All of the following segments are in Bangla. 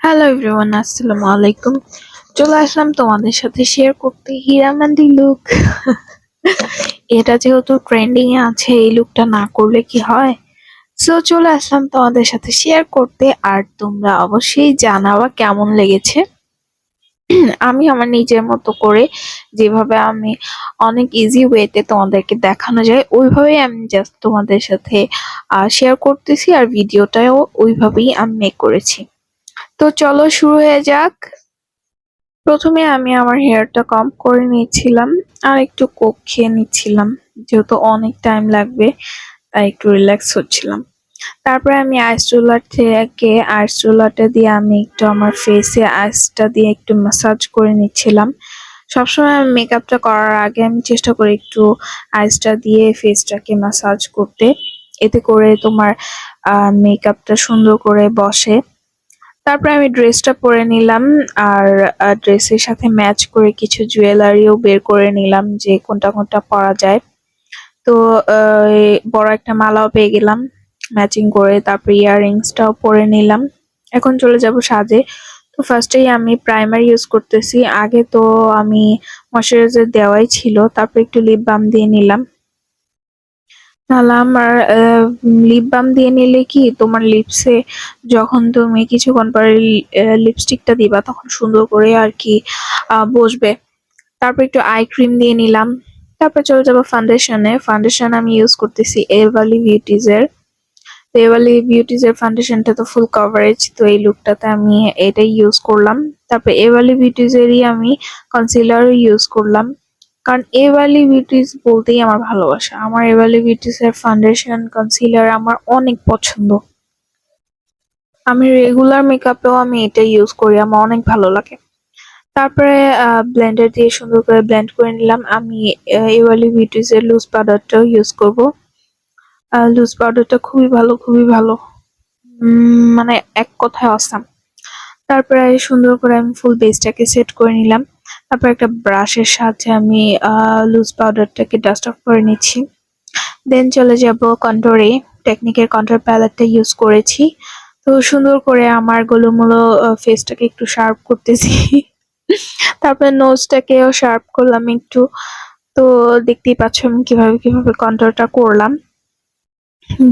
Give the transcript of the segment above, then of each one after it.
হ্যালো এভরিওয়ান, আসসালামু আলাইকুম। চলে আসলাম তোমাদের সাথে শেয়ার করতে হীরামান্ডি লুক। এটা যেহেতু ট্রেন্ডিং এ আছে, এই লুকটা না করলে কি হয়। সো চলে আসলাম তোমাদের সাথে শেয়ার করতে, আর তোমরা অবশ্যই জানাবা কেমন লেগেছে। আমি আমার নিজের মতো করে, যেভাবে আমি অনেক ইজি ওয়েতে তোমাদেরকে দেখানো যায় ওইভাবেই আমি জাস্ট তোমাদের সাথে শেয়ার করতেছি, আর ভিডিওটাও ওইভাবেই আমি মেক করেছি। তো চলো শুরু হয়ে যাক। প্রথমে আমি আমার হেয়ারটা কম্ব করে নিচ্ছিলাম আর একটু কোক খেয়ে নিচ্ছিলাম, যেহেতু অনেক টাইম লাগবে তাই একটু রিল্যাক্স হচ্ছিলাম। তারপরে আমি আইস রোলার থেকে আইস রোলারটা দিয়ে আমি একটু আমার ফেসে আইসটা দিয়ে একটু ম্যাসাজ করে নিচ্ছিলাম। সবসময় আমি মেকআপটা করার আগে আমি চেষ্টা করি একটু আইসটা দিয়ে ফেসটাকে ম্যাসাজ করতে, এতে করে তোমার মেকআপটা সুন্দর করে বসে। তারপরে আমি ড্রেসটা পরে নিলাম, আর ড্রেসের সাথে ম্যাচ করে কিছু জুয়েলারিও বের করে নিলাম যে কোনটা কোনটা পরা যায়। তো বড় একটা মালাও পেয়ে গেলাম ম্যাচিং করে। তারপরে ইয়াররিংসটাও পরে নিলাম। এখন চলে যাব সাজে। তো ফার্স্টেই আমি প্রাইমার ইউজ করতেছি। আগে তো আমি ময়শ্চারাইজার দেওয়াই ছিল, তারপর একটু লিপ বাম দিয়ে নিলাম। তাহলে আমার লিপ বাম দিয়ে নিলে কি তোমার লিপসে যখন তুমি কিছুক্ষণ পরে লিপস্টিকটা দিবা তখন সুন্দর করে আর কি বসবে। তারপর একটু আই ক্রিম দিয়ে নিলাম। তারপর চলে যাবো ফাউন্ডেশনে। ফাউন্ডেশন আমি ইউজ করতেছি এভারলি বিউটিজ এর। তো এভারলি বিউটিজ এর ফাউন্ডেশনটা তো ফুল কভারেজ, তো এই লুকটাতে আমি এটাই ইউজ করলাম। তারপর এভারলি বিউটিজ এরই আমি কনসিলারও ইউজ করলাম, কারণ এভারলি বিউটিজ বলতেই আমার ভালোবাসা। আমার এভারলি বিউটিজ এর ফাউন্ডেশন কনসিলার আমার অনেক পছন্দ। আমি রেগুলার মেকআপেও আমি এটা ইউজ করি, আমার অনেক ভালো লাগে। তারপরে ব্লেন্ডার দিয়ে সুন্দর করে ব্লেন্ড করে নিলাম। আমি এভারলি বিউটিজ এর লুজ পাউডারটাও ইউজ করব। লুজ পাউডারটা খুবই ভালো, খুবই ভালো। মানে এক কথায় অসাম। তারপরে সুন্দর করে আমি ফুল বেসটাকে সেট করে নিলাম। তারপর একটা ব্রাশের সাহায্যে আমি লুজ পাউডারটাকে ডাস্ট অফ করে নিচ্ছি। দেন চলে যাব কন্টুরে। টেকনিকের কন্টুর প্যালেটটা ইউজ করেছি। তো সুন্দর করে আমার গোলুমুলো ফেসটাকে একটু শার্প করতেছি। তারপরে নোজটাকেও শার্প করলাম একটু। তো দেখতেই পাচ্ছ আমি কিভাবে কিভাবে কন্টুরটা করলাম।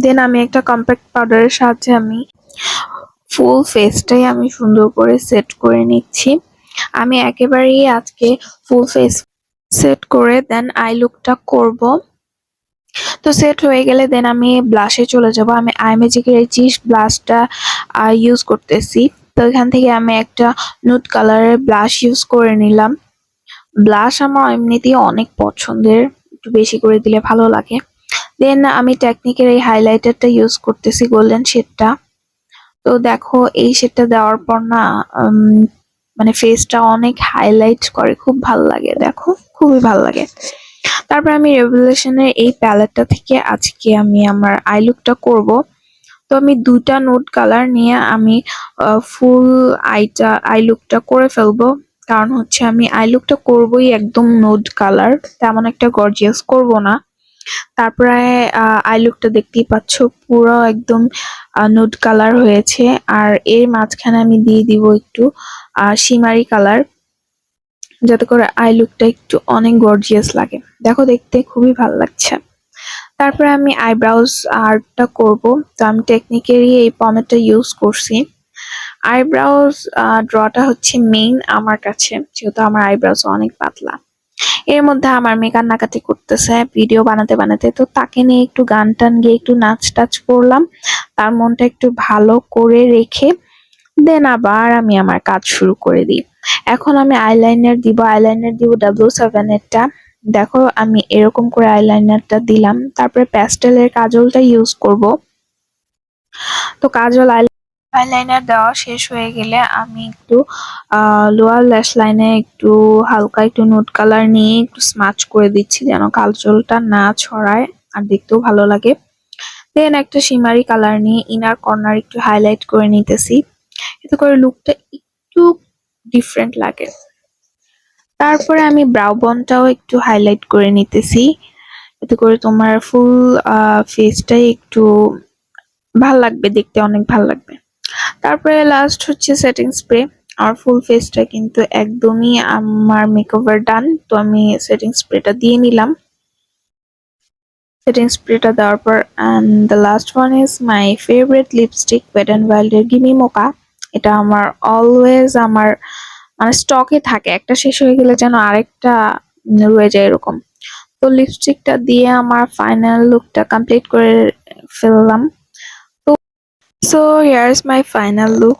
দেন আমি একটা কম্প্যাক্ট পাউডারের সাহায্যে আমি ফুল ফেসটাই আমি সুন্দর করে সেট করে নিচ্ছি। আমি একেবারেই আজকে ফুল ফেস সেট করে দেন আই লুকটা করব। তো সেট হয়ে গেলে দেন আমি ব্লাশে চলে যাব। আমি আইম্যাজিকের এই চিস ব্লাশটা ইউজ করতেছি। তো এখান থেকে আমি একটা নুড কালারের ব্লাশ ইউজ করে নিলাম। ব্লাশ আমার এমনিতেই অনেক পছন্দের, একটু বেশি করে দিলে ভালো লাগে। দেন আমি টেকনিকের এই হাইলাইটারটা ইউজ করতেছি, গোল্ডেন শেডটা। তো দেখো এই শেডটা দেওয়ার পর না মানে ফেসটা অনেক হাইলাইট করে, খুব ভালো লাগে, দেখো খুবই ভালো লাগে। তারপর আমি রেভলিউশনের এই প্যালেটটা থেকে আজকে আমি আমার আই লুকটা করব। তো আমি দুটা নুড কালার নিয়ে আমি ফুল আই লুকটা করে ফেলবো। কারণ হচ্ছে আমি আই লুকটা করবোই একদম নুড কালার, তেমন একটা গর্জিয়াস করব না। তারপরে আই লুকটা দেখতেই পাচ্ছ পুরো একদম নুড কালার হয়েছে। আর এর মাঝখানে আমি দিয়ে দিব একটু শিমারি কালার, যাতে করে আই লুকটা একটু অনেক গর্জিয়াস লাগে। দেখো দেখতে খুবই ভালো লাগছে। তারপরে আমি আইব্রাউজ আর্টটা করব। তো আমি টেকনিকেরই এই পমেটটা ইউজ করছি। আইব্রাউজ ড্রটা হচ্ছে মেইন আমার কাছে, যেহেতু আমার আইব্রাউজ অনেক পাতলা। এর মধ্যে আমার মেয়ে কান্নাকাটি করতেছে ভিডিও বানাতে বানাতে, তো তাকে নিয়ে একটু গান টান গিয়ে একটু নাচ টাচ করলাম, তার মনটা একটু ভালো করে রেখে দেন আবার আমি আমার কাজ শুরু করে দিই। এখন আমি আইলাইনার দিব, W7 এরটা। দেখো আমি এরকম করে আইলাইনারটা দিলাম। তারপরে প্যাস্টেলের কাজলটা ইউজ করব। তো কাজল আইলাইনার দেওয়া শেষ হয়ে গেলে আমি একটু লোয়ার ল্যাশ লাইনে একটু হালকা একটু নুড কালার নিয়ে একটু স্মাচ করে দিচ্ছি, যেন কাজলটা না ছড়ায় আর দেখতেও ভালো লাগে। দেন একটা শিমারি কালার নিয়ে ইনার কর্নার একটু হাইলাইট করে নিতেছি, এতে করে লুকটা একটু ডিফারেন্ট লাগে। তারপরে আমি ব্রাউ বনটাও একটু হাইলাইট করে নিতেছি, এতে করে তোমার ফুল ফেসটাই একটু ভাল লাগবে, দেখতে অনেক ভাল লাগবে। তারপরে লাস্ট হচ্ছে সেটিং স্প্রে। আর ফুল ফেসটা কিন্তু একদমই আমার মেকওভার ডান, তো আমি সেটিং স্প্রেটা দিয়ে নিলাম। সেটিং স্প্রেটা দেওয়ার পর and the last one is my favourite lipstick wet and ওয়াইল্ডের গিমি মোকা। এটা আমার অলওয়েজ আমার মানে স্টকে থাকে, একটা শেষ হয়ে গেলে যেন আরেকটা রয়ে যায় এরকম। তো লিপস্টিকটা দিয়ে আমার ফাইনাল লুকটা কমপ্লিট করে ফেললাম। তো so here's my final look.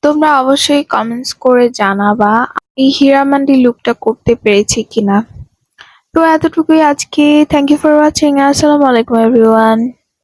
তোমরা অবশ্যই কমেন্টস করে জানাবা এই হীরামান্ডি লুকটা করতে পেরেছি কিনা। তো এতটুকুই আজকে। Thank you for watching. আসসালামু আলাইকুম এভরিওয়ান।